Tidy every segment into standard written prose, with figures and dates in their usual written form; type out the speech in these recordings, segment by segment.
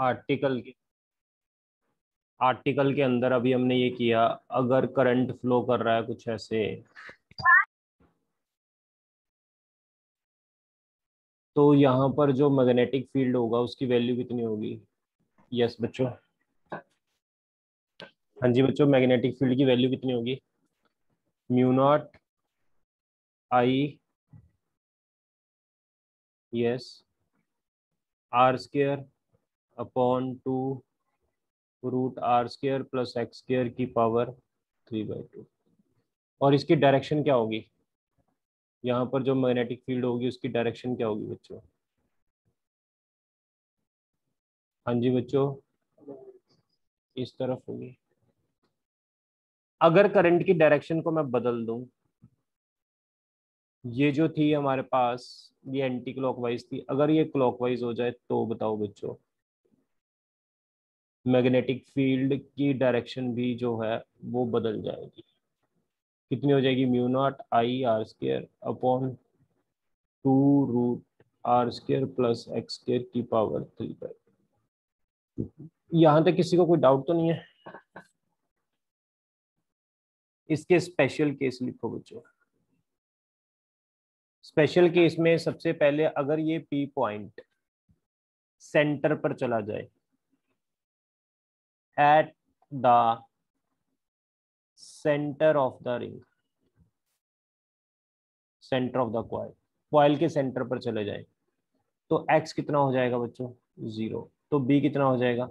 Article के article के अंदर अभी हमने ये किया, अगर करंट फ्लो कर रहा है कुछ ऐसे, तो यहाँ पर जो मैग्नेटिक फील्ड होगा उसकी वैल्यू कितनी होगी? यस बच्चों। हाँ जी बच्चों, मैग्नेटिक फील्ड की वैल्यू कितनी होगी? Mu naught I, yes, R square upon 2 √r² plus x² की पावर 3/2। और इसकी डायरेक्शन क्या होगी? यहाँ पर जो मैग्नेटिक फील्ड होगी उसकी डायरेक्शन क्या होगी बच्चों? हाँ जी बच्चों, इस तरफ होगी। अगर करंट की डायरेक्शन को मैं बदल दूं, ये जो थी हमारे पास, ये एंटी क्लॉकवाइज थी, अगर ये क्लॉकवाइज हो जाए तो बताओ बच्चों, मैग्नेटिक फील्ड की डायरेक्शन भी जो है वो बदल जाएगी। कितनी हो जाएगी? Mu naught I R square upon 2 √r² plus x² की पावर 3/2। यहां तक किसी को कोई डाउट तो नहीं है? इसके स्पेशल केस लिखो बच्चों। स्पेशल केस में सबसे पहले अगर ये पी पॉइंट सेंटर पर चला जाए, eight the centre of the ring, centre of the coil, coil के सेंटर पर चले जाए, तो x कितना हो जाएगा बच्चों? 0। तो b कितना हो जाएगा?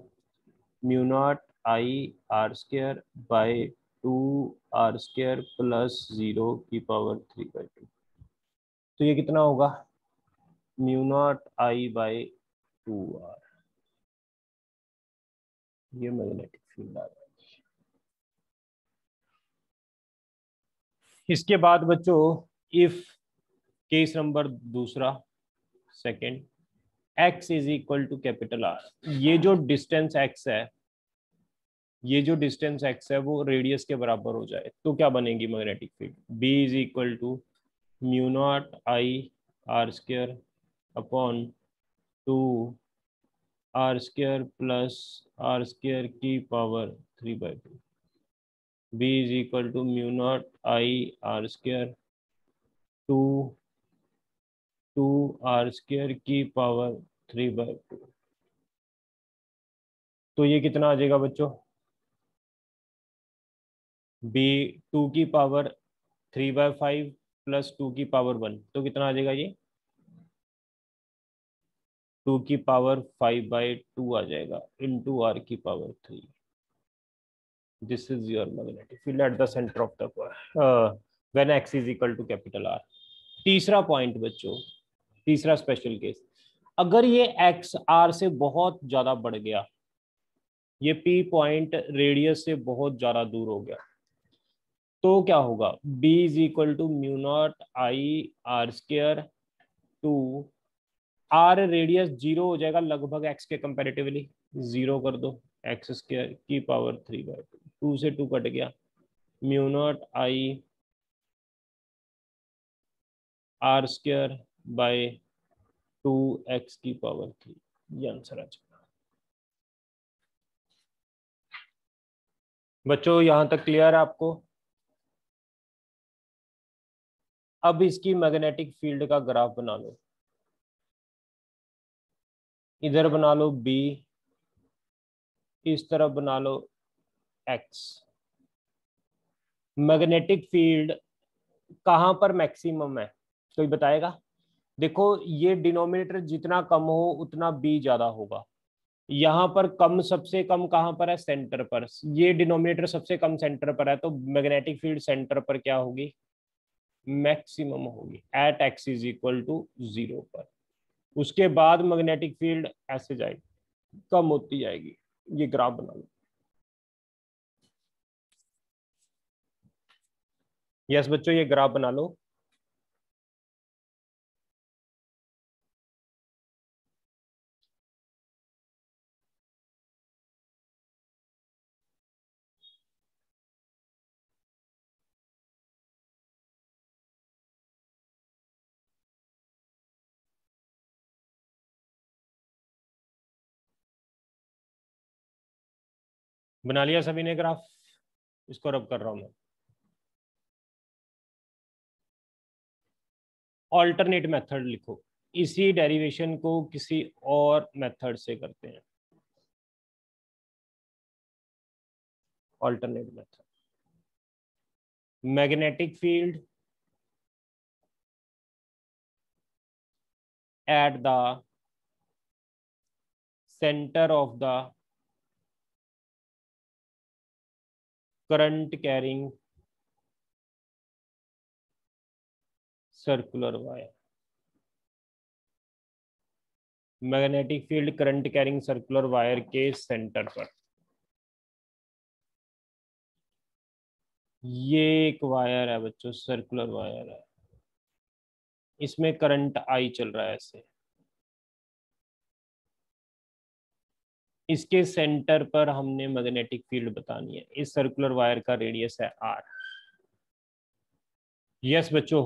Mu naught I R square by 2r² plus 0 की पावर 3/2। तो ये कितना होगा? Mu naught I by 2r। ये मैग्नेटिक फील्ड आ रहा है। इसके बाद बच्चों, इफ केस नंबर दूसरा, second, x is equal to capital R, ये जो डिस्टेंस x है, ये जो डिस्टेंस x है वो रेडियस के बराबर हो जाए, तो क्या बनेगी magnetic field? b is equal to mu naught I R square upon 2r² plus r² की power 3/2। b is equal to mu naught I R square two 2r² की पावर 3/2। तो ये कितना आ जाएगा बच्चों? बी 2 की पावर 3/5 प्लस 2 की पावर 1, तो कितना आ जाएगा? ये 2 की पावर 5/2 आ जाएगा इंटू r की power 3। This is your magnetic field at the centre of the when x is equal to capital R। तीसरा पॉइंट बच्चों, तीसरा स्पेशल केस, अगर ये x r से बहुत ज्यादा बढ़ गया, ये p पॉइंट रेडियस से बहुत ज्यादा दूर हो गया, तो क्या होगा? b is equal to mu naught I R square two, R radius 0 हो जाएगा लगभग x के कंपेरेटिवली, 0 कर दो, x² की पावर 3/2, 2 से 2 कट गया, mu naught I R square by 2x की पावर 3। ये आंसर आ जाएगा बच्चों। यहां तक क्लियर है आपको? अब इसकी मैग्नेटिक फील्ड का ग्राफ बना लो। इधर बना लो b, इस तरफ बना लो x। मैग्नेटिक फील्ड कहां पर मैक्सिमम है, कोई बताएगा? देखो, ये डिनोमिनेटर जितना कम हो उतना b ज्यादा होगा। यहाँ पर कम, सबसे कम कहां पर है? सेंटर पर। ये डिनोमिनेटर सबसे कम सेंटर पर है, तो मैग्नेटिक फील्ड सेंटर पर क्या होगी? मैक्सिमम होगी at x is equal to 0 पर। उसके बाद मैग्नेटिक फील्ड ऐसे जाएगी, कम होती जाएगी। ये ग्राफ बना लो। यस बच्चों, ये ग्राफ बना लो। बना लिया सभी ने ग्राफ? इसको रब कर रहा हूं मैं। ऑल्टरनेट मेथड लिखो, इसी डेरिवेशन को किसी और मेथड से करते हैं। Alternate method, magnetic field at the center of the current carrying circular wire। Magnetic field current carrying circular wire के सेंटर पर। ये एक वायर है बच्चों, सर्कुलर वायर है, इसमें करंट आई चल रहा है ऐसे। इसके सेंटर पर हमने मैग्नेटिक फील्ड बतानी है। इस सर्कुलर वायर का रेडियस है आर। यस बच्चों,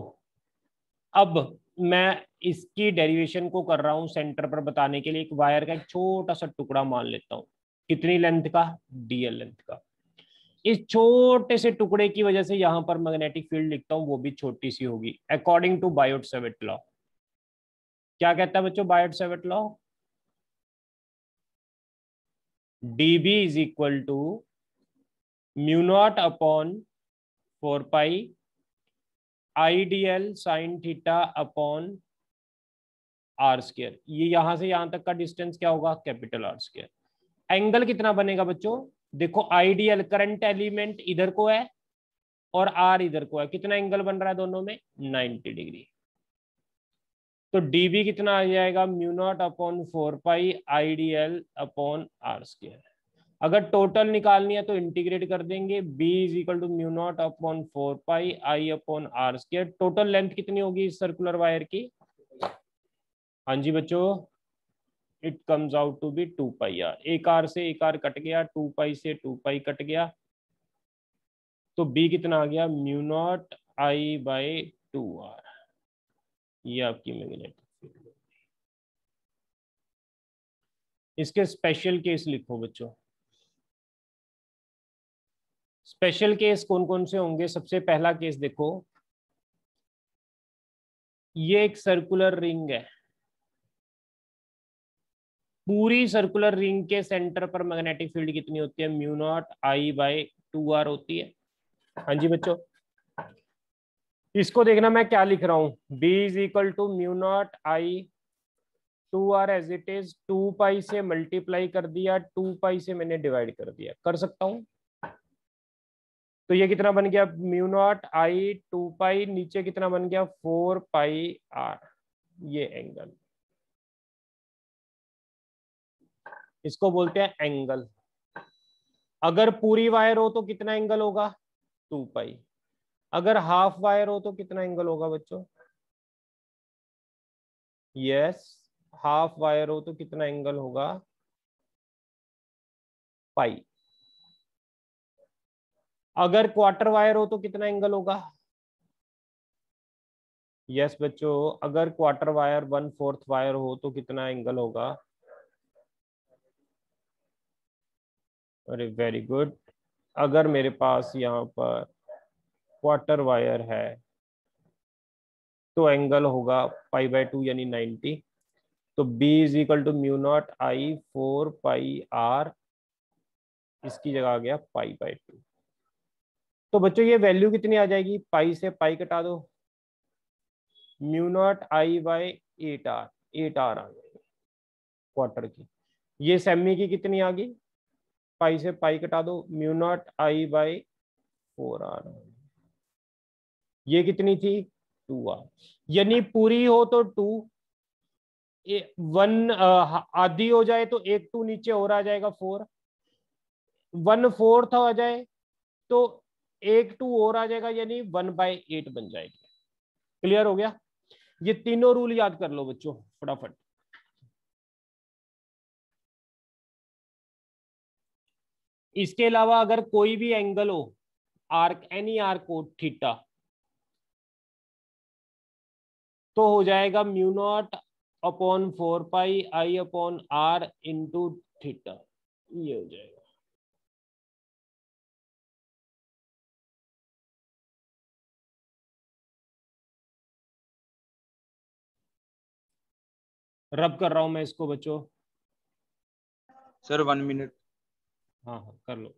अब मैं इसकी डेरिवेशन को कर रहा हूं सेंटर पर बताने के लिए। एक वायर का एक छोटा सा टुकड़ा मान लेता हूं, कितनी लेंथ का, डीएल लेंथ का। इस छोटे से टुकड़े की वजह से यहां पर मैग्नेटिक फील्ड लिखता हूं, वो भी छोटी सी होगी according to Biot Savart law. क्या कहता है बच्चों Biot Savart law? DB is equal to mu naught upon 4 pi IDL sine theta upon R square. ये यहां से यहां तक का डिस्टेंस क्या होगा, कैपिटल आर स्क्वायर। एंगल कितना बनेगा बच्चों? देखो आइडियल करंट एलिमेंट इधर को है और आर इधर को है, कितना एंगल बन रहा है दोनों में, 90 डिग्री। तो डीबी कितना आ जाएगा, mu naught upon 4 pi IDL upon R square. अगर टोटल निकालनी है तो इंटीग्रेट कर देंगे, b is equal to mu naught upon 4 pi I upon R square. Total length कितनी होगी इस सर्कुलर वायर की? हाँ जी बच्चों, it comes out to be 2 pi R. एक आर से एक आर कट गया, 2 पाई से 2 पाई कट गया, तो b कितना आ गया, mu naught I by 2r। ये आपकी मैग्नेटिक फील्ड। इसके स्पेशल केस लिखो बच्चों। स्पेशल केस कौन कौन से होंगे? सबसे पहला केस देखो, ये एक सर्कुलर रिंग है, पूरी सर्कुलर रिंग के सेंटर पर मैग्नेटिक फील्ड कितनी होती है, mu naught I by 2r होती है। हाँ जी बच्चों, इसको देखना मैं क्या लिख रहा हूं, b is equal to mu naught I 2r as it is, 2 pi से मल्टीप्लाई कर दिया, 2 पाई से मैंने डिवाइड कर दिया, कर सकता हूं। तो ये कितना बन गया, म्यू नॉट आई 2 पाई, नीचे कितना बन गया, 4 पाई आर। ये एंगल, इसको बोलते हैं एंगल। अगर पूरी वायर हो तो कितना एंगल होगा, 2 पाई। अगर हाफ वायर हो तो कितना एंगल होगा बच्चों? यस, हाफ वायर हो तो कितना एंगल होगा, पाई। अगर क्वार्टर वायर हो तो कितना एंगल होगा? यस बच्चों, अगर क्वार्टर वायर 1/4 वायर हो तो कितना एंगल होगा? अरे वेरी गुड। अगर मेरे पास यहाँ पर क्वार्टर वायर है तो एंगल होगा पाई बाई 2 यानी 90। तो b is equal to mu naught I 4 pi R, इसकी जगह आ गया पाई बाई 2। तो बच्चों ये वैल्यू कितनी आ जाएगी, पाई से पाई कटा दो, mu naught I by 8r, 8r आ गई क्वार्टर की। ये सेमी की कितनी आ गई, पाई से पाई कटा दो, mu naught I by 4r। ये कितनी थी, 2r। यानी पूरी हो तो 2, 1 आधी हो जाए तो एक 2 नीचे और आ जाएगा 4, 1/4 आ जाए तो एक 2 और आ जाएगा, यानी 1/8 बन जाएगी। क्लियर हो गया? ये तीनों रूल याद कर लो बच्चों फटाफट। इसके अलावा अगर कोई भी एंगल हो, आर्क एनी आर्क हो थीटा, तो हो जाएगा mu naught upon 4 pi I upon R into theta. ये हो जाएगा। रब कर रहा हूं मैं इसको बच्चों। Sir 1 minute. हाँ हाँ कर लो।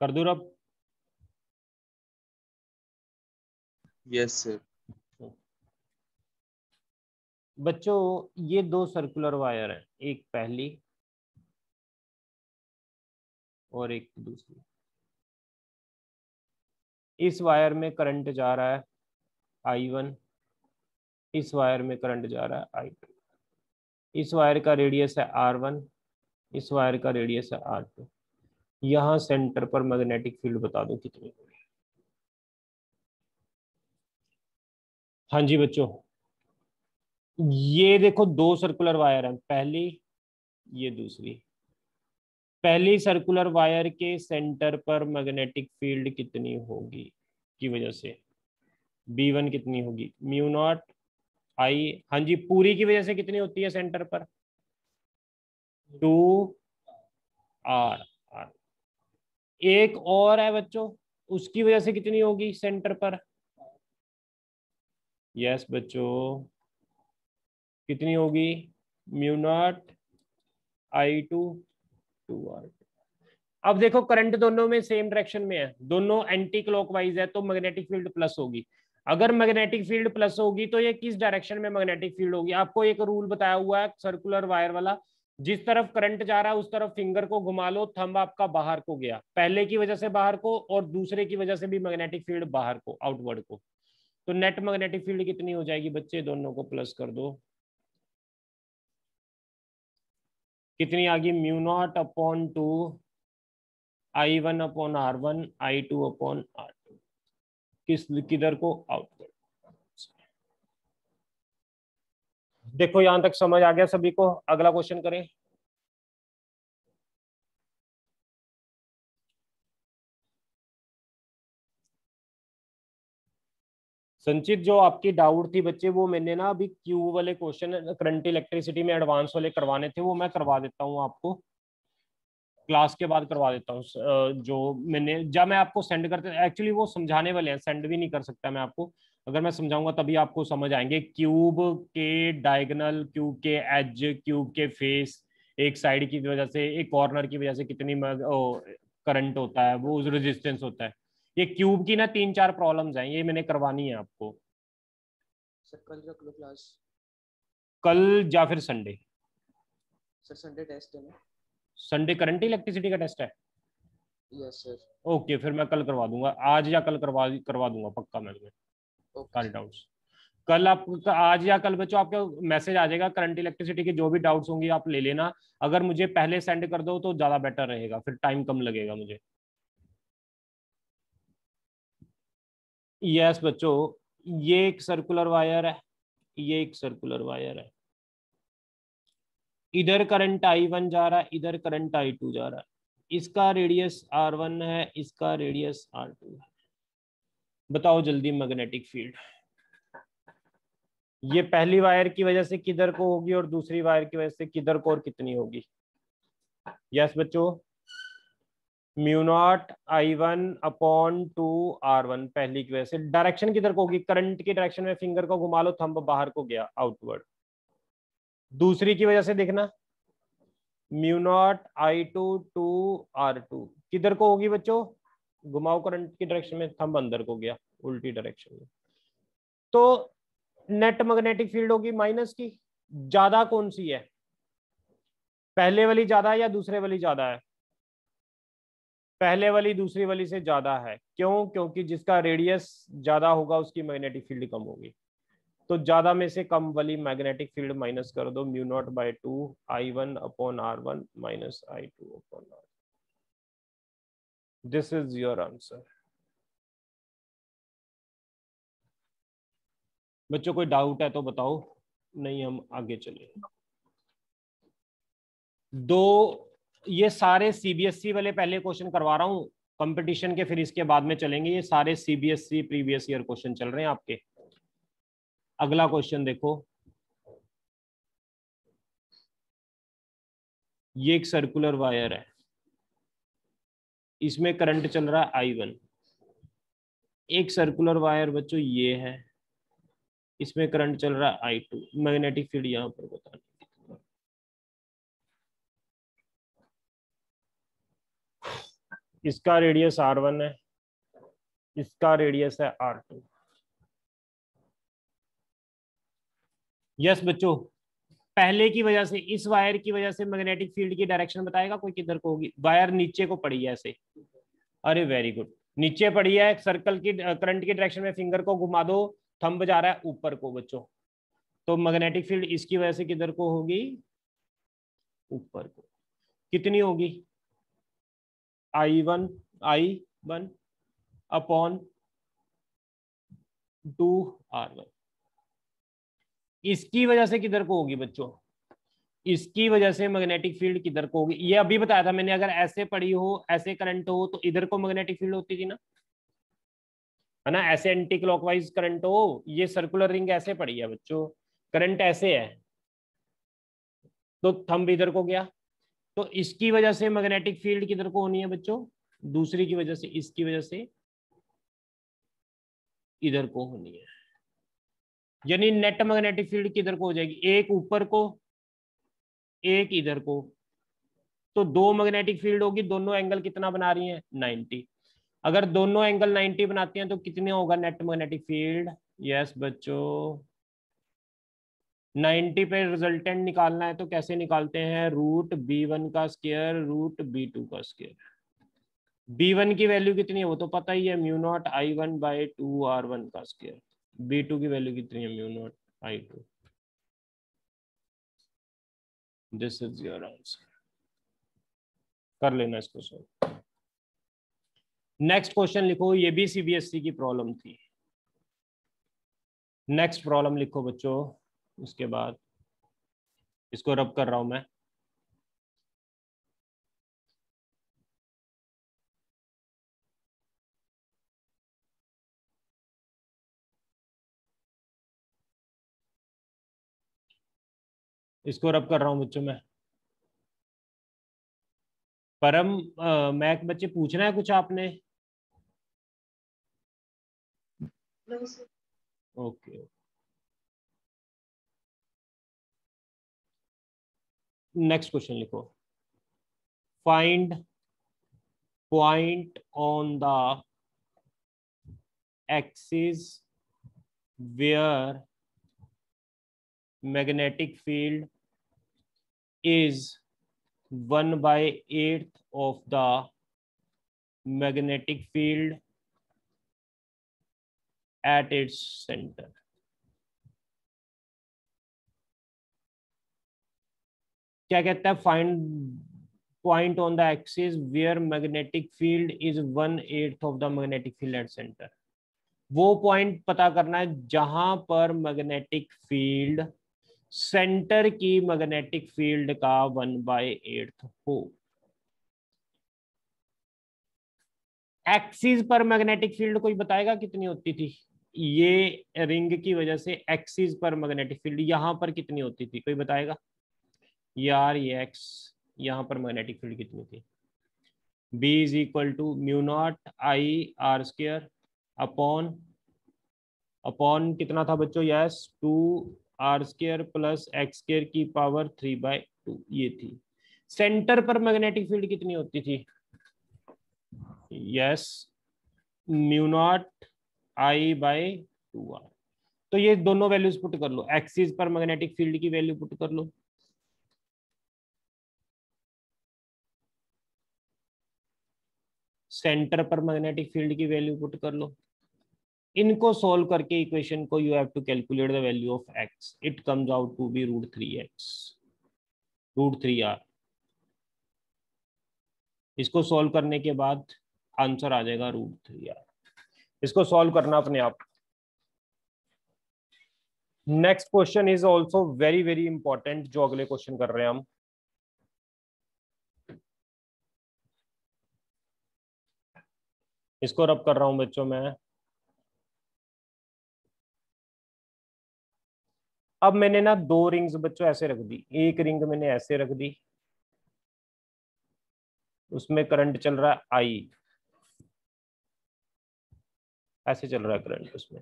कर दूं रब? Yes sir. बच्चों ये दो सर्कुलर वायर हैं, एक पहली और एक दूसरी। इस वायर में करंट जा रहा है I1, इस वायर में करंट जा रहा है I2। इस वायर का रेडियस है R1, इस वायर का रेडियस है R2। यहाँ सेंटर पर मैग्नेटिक फील्ड बता दो कितनी होगी। हाँ जी बच्चों, ये देखो दो सर्कुलर वायर हैं, पहली ये दूसरी। पहली सर्कुलर वायर के सेंटर पर मैग्नेटिक फील्ड कितनी होगी की वजह से B1 कितनी होगी, म्यू नॉट आई। हाँ जी, पूरी की वजह से कितनी होती है सेंटर पर, 2R। एक और है बच्चों, उसकी वजह से कितनी होगी सेंटर पर। यस बच्चों, कितनी होगी, म्यू नॉट I2 2R। अब देखो करंट दोनों में सेम डायरेक्शन में है, दोनों एंटी क्लॉकवाइज है, तो मैग्नेटिक फील्ड प्लस होगी। अगर मैग्नेटिक फील्ड प्लस होगी तो ये किस डायरेक्शन में मैग्नेटिक फील्ड होगी। आपको एक रूल बताया हुआ है सर्कुलर वायर वाला, जिस तरफ करंट जा रहा है उस तरफ फिंगर को घुमा लो, थंब आपका बाहर को गया, पहले की वजह से बाहर को और दूसरे की वजह से भी मैग्नेटिक फील्ड बाहर को, आउटवर्ड को। तो नेट मैग्नेटिक फील्ड कितनी हो जाएगी बच्चे, दोनों को प्लस कर दो, कितनी आ गई, mu naught upon 2 I1 upon R1 I2 upon R2। किस किधर को, आउटवर्ड। देखो यहां तक समझ आ गया सभी को, अगला क्वेश्चन करें। संचित जो आपकी डाउट थी बच्चे, वो मैंने ना अभी क्यूब वाले क्वेश्चन करंट इलेक्ट्रिसिटी में एडवांस वाले करवाने थे, वो मैं करवा देता हूँ आपको, क्लास के बाद करवा देता हूँ। जो मैंने जब मैं आपको सेंड करते, एक्चुअली वो समझाने वाले हैं, सेंड भी नहीं कर सकता मैं आपको, अगर मैं समझाऊंगा तभी आपको समझ आएंगे। क्यूब के डायगोनल, क्यूब के एज, क्यूब के फेस, एक साइड की वजह से, एक कॉर्नर की वजह से कितनी करंट होता है, वो रेजिस्टेंस होता है। ये क्यूब की ना 3-4 प्रॉब्लम्स हैं, ये मैंने करवानी है आपको। सर कल रख लो क्लास। कल या फिर संडे। सर संडे टेस्ट है ना। संडे करंट इलेक्ट्रिसिटी का टेस्ट है। Yes sir. ओके, फिर मैं कल करवा दूंगा, आज या कल करवा करवा दूंगा पक्का मैं तुम्हें ओके सारे सर। डाउट्स। कल आप, आज या कल बच्चों आपका मैसेज आ जाएगा, करंट इलेक्ट्रिसिटी के जो भी डाउट्स होंगे आप ले लेना। अगर मुझे पहले सेंड कर दो तो ज्यादा बेटर रहेगा, फिर टाइम कम लगेगा मुझे। यस बच्चों, ये एक सर्कुलर वायर है, ये एक सर्कुलर वायर है, इधर करंट I1 जा रहा है, इधर करंट I2 जा रहा है। इसका रेडियस R1 है, इसका रेडियस R2 है। बताओ जल्दी मैग्नेटिक फील्ड ये पहली वायर की वजह से किधर को होगी और दूसरी वायर की वजह से किधर को और कितनी होगी। यस बच्चों, mu not I1 upon 2R1, पहली की वजह से। डायरेक्शन किधर को होगी, करंट की डायरेक्शन में फिंगर को घुमा लो, थंब बाहर को गया, आउटवर्ड। दूसरी की वजह से देखना, म्यू नॉट I2 2R2 किधर को होगी बच्चों, घुमाओ करंट की डायरेक्शन में, थंब अंदर को गया, उल्टी डायरेक्शन में। तो नेट मैग्नेटिक फील्ड होगी माइनस की। ज्यादा कौन सी है, पहले वाली ज्यादा है या दूसरे वाली ज्यादा है, पहले वाली दूसरी वाली से ज्यादा है। क्यों, क्योंकि जिसका रेडियस ज्यादा होगा उसकी मैग्नेटिक फील्ड कम होगी। तो ज्यादा में से कम वाली मैग्नेटिक फील्ड माइनस कर दो, mu naught by 2 I1 upon R1 minus I2 upon R। This is your answer. बच्चों कोई डाउट है तो बताओ, नहीं हम आगे चले। दो ये सारे सीबीएसई वाले पहले क्वेश्चन करवा रहा हूँ कंपटीशन के, फिर इसके बाद में चलेंगे। ये सारे सीबीएसई प्रीवियस ईयर क्वेश्चन चल रहे हैं आपके। अगला क्वेश्चन देखो, ये एक सर्कुलर वायर है, इसमें करंट चल रहा है I1। एक सर्कुलर वायर बच्चों ये है, इसमें करंट चल रहा है I2। मैग्नेटिक फील्ड यहां पर बताना। इसका रेडियस R1 है, इसका रेडियस है R2। यस बच्चों, पहले की वजह से, इस वायर की वजह से मैग्नेटिक फील्ड की डायरेक्शन बताएगा कोई किधर को होगी? वायर नीचे को पड़ी है ऐसे। अरे वेरी गुड, नीचे पड़ी है, सर्कल की करंट की डायरेक्शन में फिंगर को घुमा दो, थंब जा रहा है ऊपर को बच्चों, तो मैग्नेटिक फील्ड इसकी वजह से किधर को होगी? ऊपर को। कितनी होगी? I1 upon 2R1। इसकी वजह से किधर को होगी बच्चों? इसकी वजह से मैग्नेटिक फील्ड किधर को होगी? ये अभी बताया था मैंने, अगर ऐसे पड़ी हो, ऐसे करंट हो, तो इधर को मैग्नेटिक फील्ड होती थी ना, है ना? ऐसे एंटी क्लॉकवाइज करंट हो, ये सर्कुलर रिंग ऐसे पड़ी है बच्चों, करंट ऐसे है, तो थंब इधर को गया, तो इसकी वजह से मैग्नेटिक फील्ड किधर को होनी है बच्चों? दूसरी की वजह से, इसकी वजह से इधर को होनी है। यानी नेट मैग्नेटिक फील्ड किधर को हो जाएगी? एक ऊपर को, एक इधर को, तो दो मैग्नेटिक फील्ड होगी, दोनों एंगल कितना बना रही हैं? 90। अगर दोनों एंगल 90 बनाती हैं तो कितने होगा नेट मैग्नेटिक फील्ड? यस बच्चों, 90 पे रिजल्टेंट निकालना है तो कैसे निकालते हैं? √B1 का स्क्वायर √B2 का स्क्वायर। B1 की वैल्यू कितनी है वो तो पता ही है, μ0 I1/2R1 का स्क्वायर। B2 की वैल्यू कितनी है? μ0 I2। This is your answer, कर लेना इसको सॉल्व। नेक्स्ट क्वेश्चन लिखो, ये भी सीबीएसई की प्रॉब्लम थी। नेक्स्ट प्रॉब्लम लिखो बच्चों, उसके बाद इसको रब कर रहा हूं मैं। इसको रब कर रहा हूं बच्चों मैं। परम मैक बच्चे पूछना है कुछ आपने? ओके, नेक्स्ट क्वेश्चन लिखो, find point on the axis where magnetic field is 1/8 of the magnetic field at its center। क्या कहता है? Find point on the axis where magnetic field is 1/8 of the magnetic field at centre. वो point पता करना है जहां पर magnetic field centre की मैग्नेटिक फील्ड का 1/8 हो। एक्सिस पर मैग्नेटिक फील्ड कोई बताएगा कितनी होती थी? ये रिंग की वजह से एक्सिस पर मैग्नेटिक फील्ड यहां पर कितनी होती थी, कोई बताएगा? यार ये एक्स, यहां पर मैग्नेटिक फील्ड कितनी थी? B is equal to μ0 I/r² upon कितना था बच्चों? यस 2r² प्लस x² की पावर 3/2 ये थी। सेंटर पर मैग्नेटिक फील्ड कितनी होती थी? Yes μ0 I/2r। तो ये दोनों वैल्यूज पुट कर लो, एक्सिस पर मैग्नेटिक फील्ड की वैल्यू पुट कर लो, सेंटर पर मैग्नेटिक फील्ड की वैल्यू पुट कर लो। इनको सॉल्व करके इक्वेशन को you have to calculate the value of x, it comes out to be √3x √3r। इसको सॉल्व करने के बाद आंसर आ जाएगा √3r। इसको सॉल्व करना अपने आप। Next question is also very very important, जो अगले क्वेश्चन कर रहे हैं हम। इसको रब कर रहा हूं बच्चों मैं। अब मैंने ना दो रिंग्स बच्चों ऐसे रख दी, एक रिंग मैंने ऐसे रख दी, उसमें करंट चल रहा है आई, ऐसे चल रहा है करंट उसमें।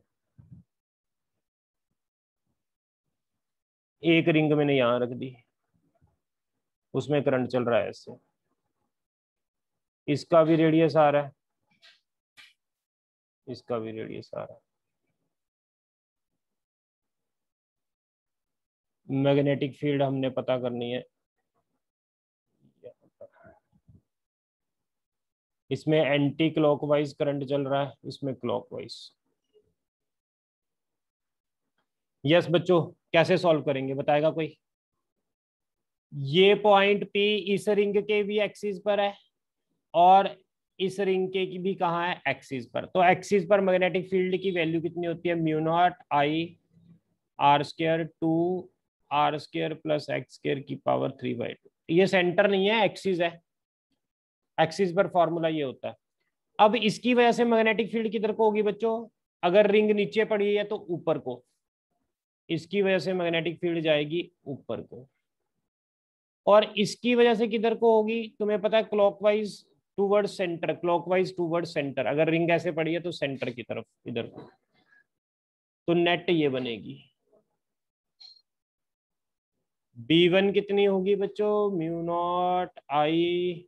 एक रिंग मैंने यहां रख दी, उसमें करंट चल रहा है ऐसे, इसका भी रेडियस आ रहा है, इसका भी रेडियस आ रहा है। मैग्नेटिक फील्ड हमने पता करनी है। इसमें एंटी क्लॉकवाइज करंट चल रहा है, इसमें क्लॉकवाइज। यस बच्चों, कैसे सॉल्व करेंगे बताएगा कोई? ये पॉइंट P इस रिंग के भी एक्सिस पर है और इस रिंग के की भी कहाँ है, एक्सिस पर। तो एक्सिस पर मैग्नेटिक फील्ड की वैल्यू कितनी होती है, mu naught I R square 2 R square plus x square की पावर 3/2। ये सेंटर नहीं है, एक्सिस है, एक्सिस पर फॉर्मूला ये होता है। अब इसकी वजह से मैग्नेटिक फील्ड किधर को होगी बच्चों, अगर रिंग नीचे पड़ी है तो ऊपर को, इसकी वजह से मैग्नेटिक फील्ड जाएगी ऊपर को, और इसकी वजह से किधर को होगी तुम्हें पता है, clockwise toward centre, clockwise toward centre. अगर रिंग ऐसे पड़ी है तो सेंटर की तरफ इधर को, तो नेट ये बनेगी। B1 कितनी होगी बच्चों, mu naught I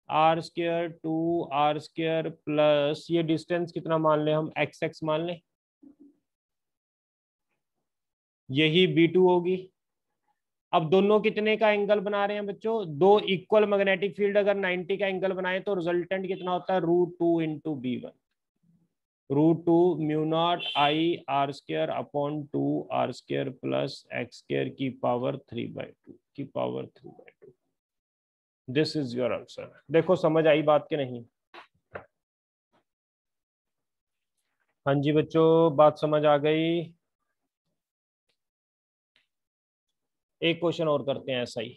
R square 2 R square plus ये डिस्टेंस कितना मान ले हम, x मान ले, यही B2 होगी। अब दोनों कितने का एंगल बना रहे हैं बच्चों, दो इक्वल मैग्नेटिक फील्ड अगर 90 का एंगल बनाए तो रिजल्टेंट कितना होता है, √2 into B1, √2 mu naught I R square upon 2 R square plus x square की पावर 3/2 की power 3/2। This is your answer. देखो समझ आई बात के नहीं? हाँ जी बच्चों, बात समझ आ गई। एक क्वेश्चन और करते हैं ऐसा ही,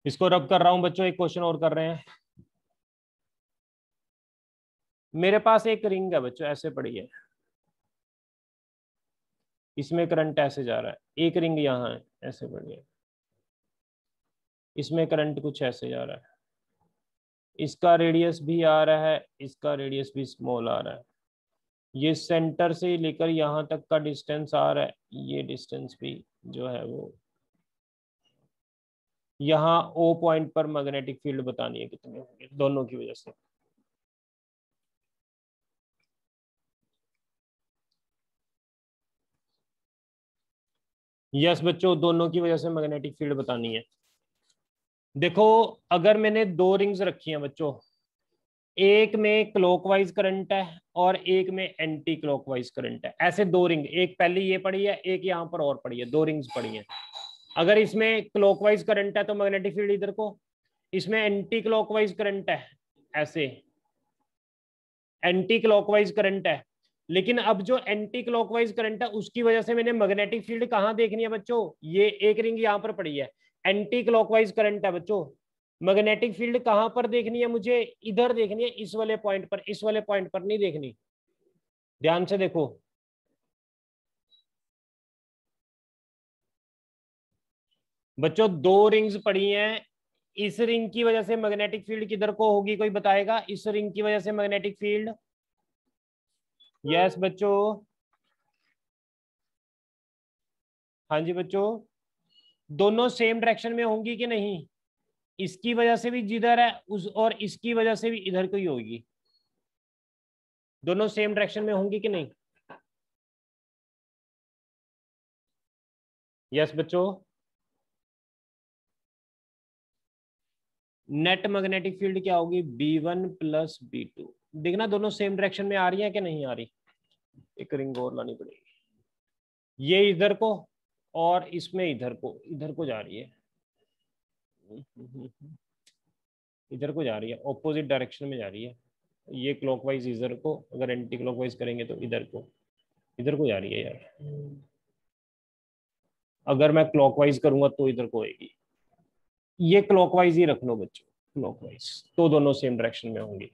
इसको रब कर रहा हूं बच्चों, एक क्वेश्चन और कर रहे हैं। मेरे पास एक रिंग है बच्चों ऐसे पड़ी है, इसमें करंट ऐसे जा रहा है, एक रिंग यहाँ है ऐसे पड़ी है, इसमें करंट कुछ ऐसे जा रहा है, इसका रेडियस भी आ रहा है, इसका रेडियस भी स्मॉल आ रहा है, ये सेंटर से लेकर यहाँ तक का डिस्टेंस आ रहा है, ये डिस्टेंस भी जो है वो, यहाँ O पॉइंट पर मैग्नेटिक फील्ड बतानी है कितने होंगे दोनों की वजह से। यस बच्चों, दोनों की वजह से मैग्नेटिक फील्ड बतानी है। देखो अगर मैंने दो रिंग्स रखी हैं बच्चों, एक में क्लॉकवाइज करंट है और एक में एंटी क्लॉकवाइज करंट है, ऐसे दो रिंग, एक पहले ये पड़ी है, एक यहाँ पर और पड़ी है, दो रिंग्स पड़ी हैं। अगर इसमें क्लॉकवाइज करंट है तो मैग्नेटिक फील्ड इधर को, इसमें एंटी क्लॉकवाइज करंट है ऐसे, एंटी क्लॉकवाइज करंट है। लेकिन अब जो एंटी क्लॉकवाइज करंट है उसकी वजह से मैंने मैग्नेटिक फील्ड कहाँ देखनी है बच्चों, ये एक रिंग यहाँ पर पड़ी है, एंटी क्लॉकवाइज करंट है बच्चों, मैग्नेटिक फील्ड कहां पर देखनी है मुझे, इधर देखनी है, इस वाले पॉइंट पर, इस वाले पॉइंट पर नहीं देखनी। ध्यान से देखो, बच्चों दो रिंग्स पड़ी हैं, इस रिंग की वजह से मैग्नेटिक फील्ड किधर को होगी, कोई बताएगा, इस रिंग की वजह से मैग्नेटिक फील्ड? यस बच्चों, हाँ जी बच्चों, दोनों सेम डायरेक्शन में होंगी कि नहीं, इसकी वजह से भी जिधर है उस, और इसकी वजह से भी इधर को ही होगी, दोनों सेम डायरेक्शन में होंगी कि नहीं? यस बच्चों, नेट मैग्नेटिक फील्ड क्या होगी, B1 प्लस B2। देखना दोनों सेम डायरेक्शन में आ रही है कि नहीं आ रही, एक रिंग और लानी पड़ेगी, ये इधर को और इसमें इधर को जा रही है, इधर को जा रही है, ऑपोजिट डायरेक्शन में जा रही है, ये क्लॉकवाइज इधर को, अगर एंटी क्लॉकवाइज करेंगे तो इधर को, इधर को जा रही है यार, अगर मैं क्लॉकवाइज करूंगा तो इधर को आएगी। ये क्लॉकवाइज ही रख लो बच्चों, क्लॉकवाइज, तो दोनों सेम डायरेक्शन में होंगे।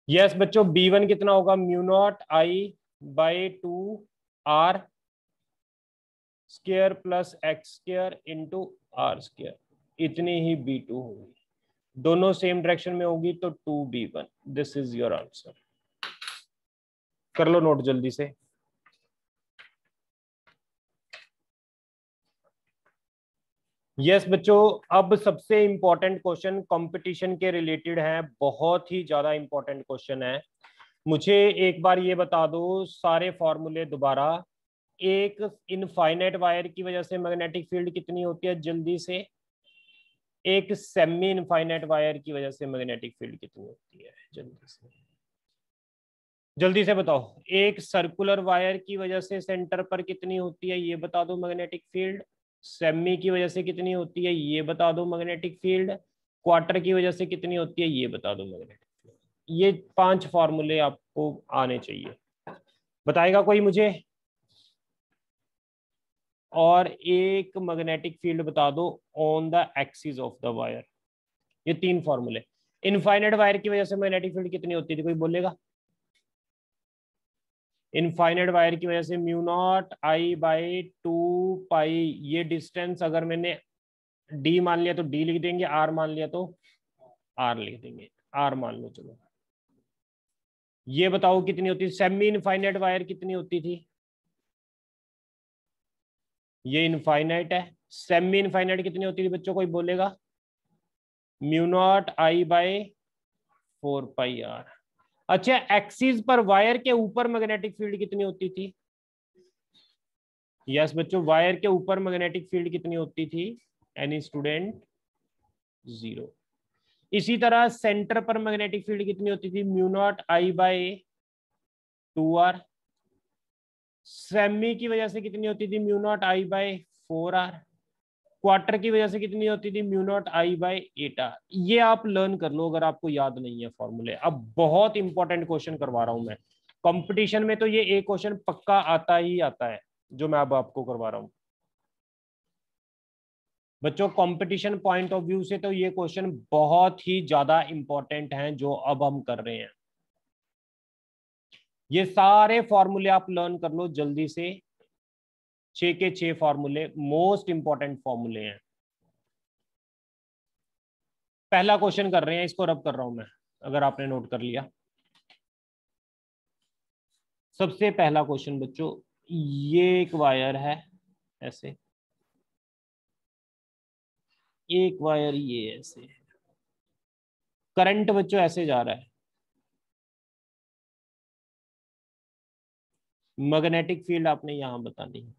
यस बच्चों, B1 कितना होगा, mu naught I by 2R square plus x square into R square, इतनी ही B2 होगी। दोनों सेम डायरेक्शन में होगी तो 2B1। This is your answer. कर लो नोट जल्दी से। यस बच्चों, अब सबसे इंपॉर्टेंट क्वेश्चन कंपटीशन के रिलेटेड है, बहुत ही ज्यादा इंपॉर्टेंट क्वेश्चन है। मुझे एक बार ये बता दो सारे फॉर्मूले दोबारा। एक इनफाइनाइट वायर की वजह से मैग्नेटिक फील्ड कितनी होती है, जल्दी से। एक सेमी इनफाइनाइट वायर की वजह से मैग्नेटिक फील्ड कितनी होती है, जल्दी से, जल्दी से बताओ। एक सर्कुलर वायर की वजह से सेंटर पर कितनी होती है, ये बता दो मैग्नेटिक फील्ड। सेमी की वजह से कितनी होती है, ये बता दो मैग्नेटिक फील्ड। क्वार्टर की वजह से कितनी होती है, ये बता दो मैग्नेटिक फील्ड। ये 5 फॉर्मूले आपको आने चाहिए। बताएगा कोई मुझे? और एक मैग्नेटिक फील्ड बता दो on the axis of the wire. ये 3 फॉर्मूले। इनफाइनाइट वायर की वजह से मैग्नेटिक फील्ड कितनी होती थी, कोई बोलेगा? इनफाइनाइट वायर की वजह से म्यू नॉट आई बाई 2 पाई, ये डिस्टेंस अगर मैंने डी मान लिया तो डी लिख देंगे, आर मान लिया तो आर लिख देंगे, आर मान लो। चलो ये बताओ कितनी होती, सेमी इनफाइनाइट वायर कितनी होती थी? ये इनफाइनाइट है, सेमी इनफाइनाइट कितनी होती थी बच्चों, कोई बोलेगा? Mu naught I by 4 pi R. अच्छा, एक्सिस पर वायर के ऊपर मैग्नेटिक फील्ड कितनी होती थी? यस बच्चों, वायर के ऊपर मैग्नेटिक फील्ड कितनी होती थी? Any student? 0। इसी तरह सेंटर पर मैग्नेटिक फील्ड कितनी होती थी? Mu naught I by 2R। Semi की वजह से कितनी होती थी? Mu naught I by 4R। Quarter की वजह से कितनी होती थी? Mu naught I by 8R। ये आप लर्न कर लो अगर आपको याद नहीं है फॉर्मूले। अब बहुत इंपॉर्टेंट क्वेश्चन करवा रहा हूं मैं कंपटीशन में, तो ये एक क्वेश्चन पक्का आता ही आता है जो मैं अब आपको करवा रहा हूं बच्चों। कंपटीशन पॉइंट ऑफ व्यू से तो ये क्वेश्चन बहुत ही ज्यादा इंपॉर्टेंट हैं जो अब हम कर रहे हैं। ये सारे फॉर्मूले आप लर्न कर लो जल्दी से। 6 के 6 फॉर्मूले मोस्ट इंपॉर्टेंट फॉर्मूले हैं। पहला क्वेश्चन कर रहे हैं, इसको रब कर रहा हूं मैं, अगर आपने नोट कर लिया। सबसे पहला क्वेश्चन बच्चों, ये एक वायर है ऐसे, एक वायर ये ऐसे, करंट बच्चों ऐसे जा रहा है, मैग्नेटिक फील्ड आपने यहां बतानी है।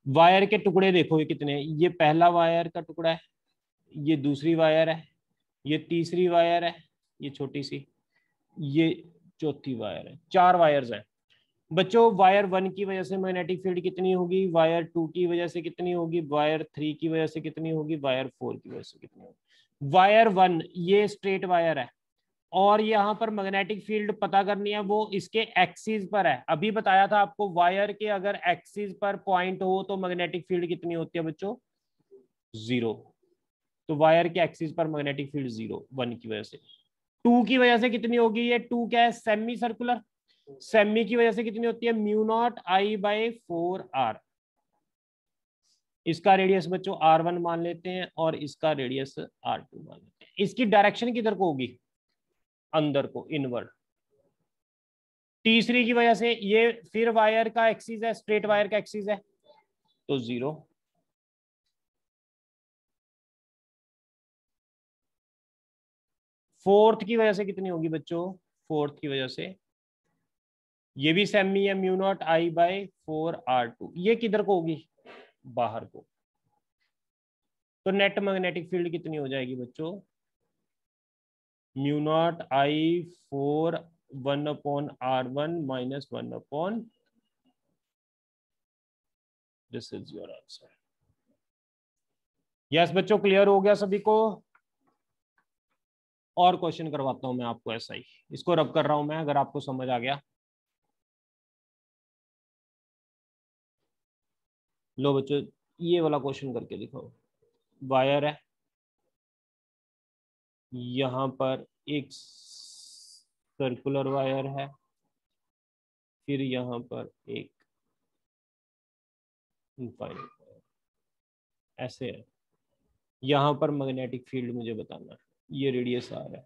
वायर के टुकड़े देखो ये कितने हैं, ये पहला वायर का टुकड़ा है, ये दूसरी वायर है, ये तीसरी वायर है, ये छोटी सी, ये चौथी वायर है। 4 वायर्स हैं बच्चों। वायर 1 की वजह से मैग्नेटिक फील्ड कितनी होगी, वायर 2 की वजह से कितनी होगी, वायर 3 की वजह से कितनी होगी, वायर 4 की वजह से कितनी होगी। वायर 1 ये स्ट्रेट वायर है, और यहाँ पर मैग्नेटिक फील्ड पता करनी है, वो इसके एक्सिस पर है। अभी बताया था आपको, वायर के अगर एक्सिस पर पॉइंट हो तो मैग्नेटिक फील्ड कितनी होती है बच्चों, 0। तो वायर के एक्सिस पर मैग्नेटिक फील्ड 0 1 की वजह से। 2 की वजह से कितनी होगी, ये 2 क्या है, सेमी सर्कुलर, सेमी की वजह से कितनी होती है, mu naught I by 4R। इसका रेडियस बच्चों R1 मान लेते हैं और इसका रेडियस R2 मान लेते हैं। इसकी डायरेक्शन किधर को होगी, अंदर को, इनवर्ड। तीसरी की वजह से ये फिर वायर का एक्सिस है, स्ट्रेट वायर का एक्सिस है, तो 0। फोर्थ की वजह से कितनी होगी बच्चों, फोर्थ की वजह से ये भी सेमी है, mu naught I by 4R2। ये किधर को होगी, बाहर को। तो नेट मैग्नेटिक फील्ड कितनी हो जाएगी बच्चों, mu naught I 4 1/R1 minus 1/, this is your answer. Yes बच्चों, क्लियर हो गया सभी को? और क्वेश्चन करवाता हूं मैं आपको ऐसा ही, इसको रब कर रहा हूं मैं, अगर आपको समझ आ गया। लो बच्चों ये वाला क्वेश्चन करके दिखाओ। वायर है, यहां पर एक सर्कुलर वायर है, फिर यहां पर एक इनफाइनाइट वायर, ऐसे है। यहां पर मैग्नेटिक फील्ड मुझे बताना है, ये रेडियस आर है।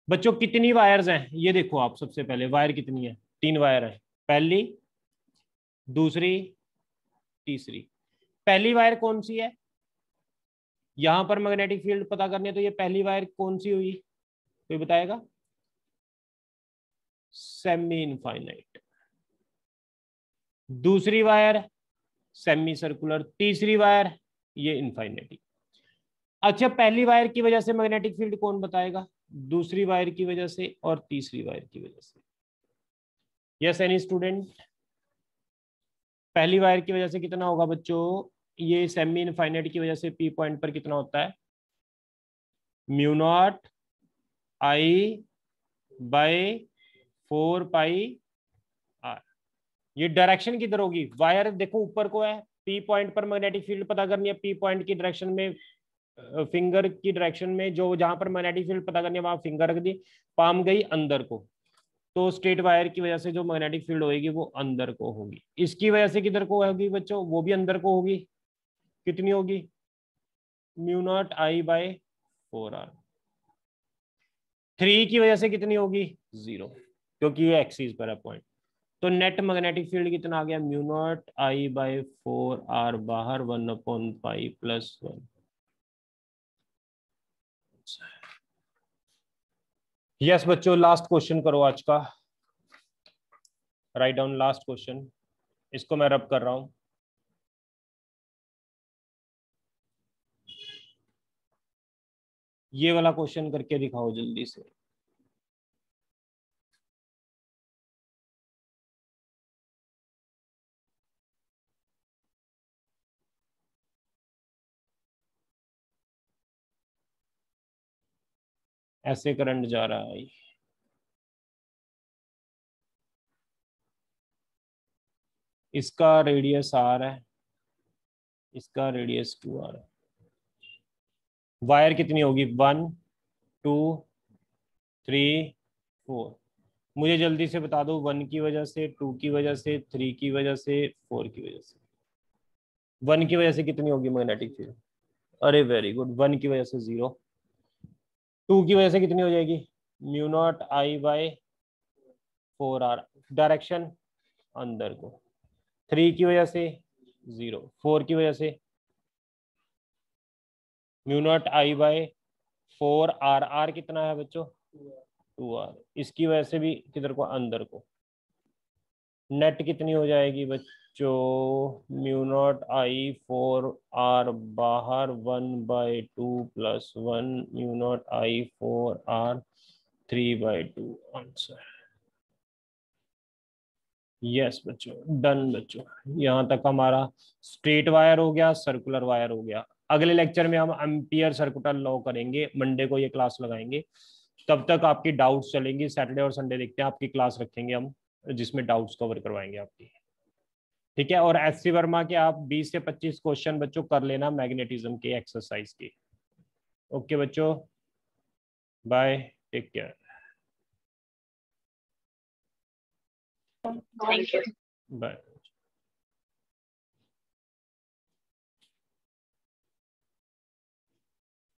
बच्चों कितनी वायर्स हैं ये देखो आप, सबसे पहले वायर कितनी है, 3 वायर है, पहली, दूसरी, तीसरी। पहली वायर कौन सी है, यहां पर मैग्नेटिक फील्ड पता करनी है, तो ये पहली वायर कौन सी हुई, कोई बताएगा? Semi infinite. दूसरी वायर सेमी सर्कुलर, तीसरी वायर ये इनफाइनाइट। अच्छा पहली वायर की वजह से मैग्नेटिक फील्ड कौन बताएगा, दूसरी वायर की वजह से और तीसरी वायर की वजह से। Yes any student? पहली वायर की वजह से कितना होगा बच्चों, ये सेमी इनफाइनाइट की वजह से पी पॉइंट पर कितना होता है, mu naught I by 4 pi R. ये डायरेक्शन किधर होगी, वायर देखो ऊपर को है, पी पॉइंट पर मैग्नेटिक फील्ड पता करनी है, पी पॉइंट की डायरेक्शन में, फिंगर की डायरेक्शन में, जो जहां पर मैग्नेटिक फील्ड पता करनी है वहां फिंगर रख दी, पाम गई अंदर को, तो स्ट्रेट वायर की वजह से जो मैग्नेटिक फील्ड होगी वो अंदर को होगी। इसकी वजह से किधर को होगी बच्चों, वो भी अंदर को होगी, कितनी होगी, mu naught I by 4 R. 3 की वजह से कितनी होगी, 0, क्योंकि ये एक्सिस पर है पॉइंट। तो नेट मैग्नेटिक फील्ड कितना आ गया, mu naught I by 4 R बाहर 1/पाई प्लस 1। यस बच्चों लास्ट क्वेश्चन करो आज का, राइट डाउन लास्ट क्वेश्चन, इसको मैं रब कर रहा हूं। ये वाला क्वेश्चन करके दिखाओ जल्दी से। ऐसे करंट जा रहा है, इसका रेडियस आर है, इसका रेडियस 2r है। वायर कितनी होगी, 1 2 3 4। मुझे जल्दी से बता दो, 1 की वजह से, 2 की वजह से, 3 की वजह से, 4 की वजह से। 1 की वजह से कितनी होगी मैग्नेटिक फील्ड, अरे वेरी गुड, 1 की वजह से 0। 2 की वजह से कितनी हो जाएगी, mu naught I bye 4r, direction अंदर को। 3 की वजह से 0, 4 की वजह से mu naught I bye 4r, r कितना है बच्चों, 2r, इसकी वजह से भी किधर को, अंदर को। नेट कितनी हो जाएगी बच्चों, म्यू नॉट आई 4r बाहर 1/2 प्लस 1, म्यू नॉट आई 4r 3/2 आंसर। यस बच्चों डन बच्चों, यहाँ तक हमारा स्ट्रेट वायर हो गया, सर्कुलर वायर हो गया। अगले लेक्चर में हम एम्पियर सर्कुलर लॉ करेंगे, मंडे को ये क्लास लगाएंगे। तब तक आपकी डाउट्स चलेंगी, सैटरडे और संडे देखते हैं, आपकी क्लास रखेंगे हम जिसमें डाउट्स कवर करवाएंगे आपकी, ठीक है। और एससी वर्मा के आप 20 से 25 क्वेश्चन बच्चों कर लेना मैग्नेटिज्म के एक्सरसाइज के। ओके बच्चों, bye, take care, Thank you. Bye.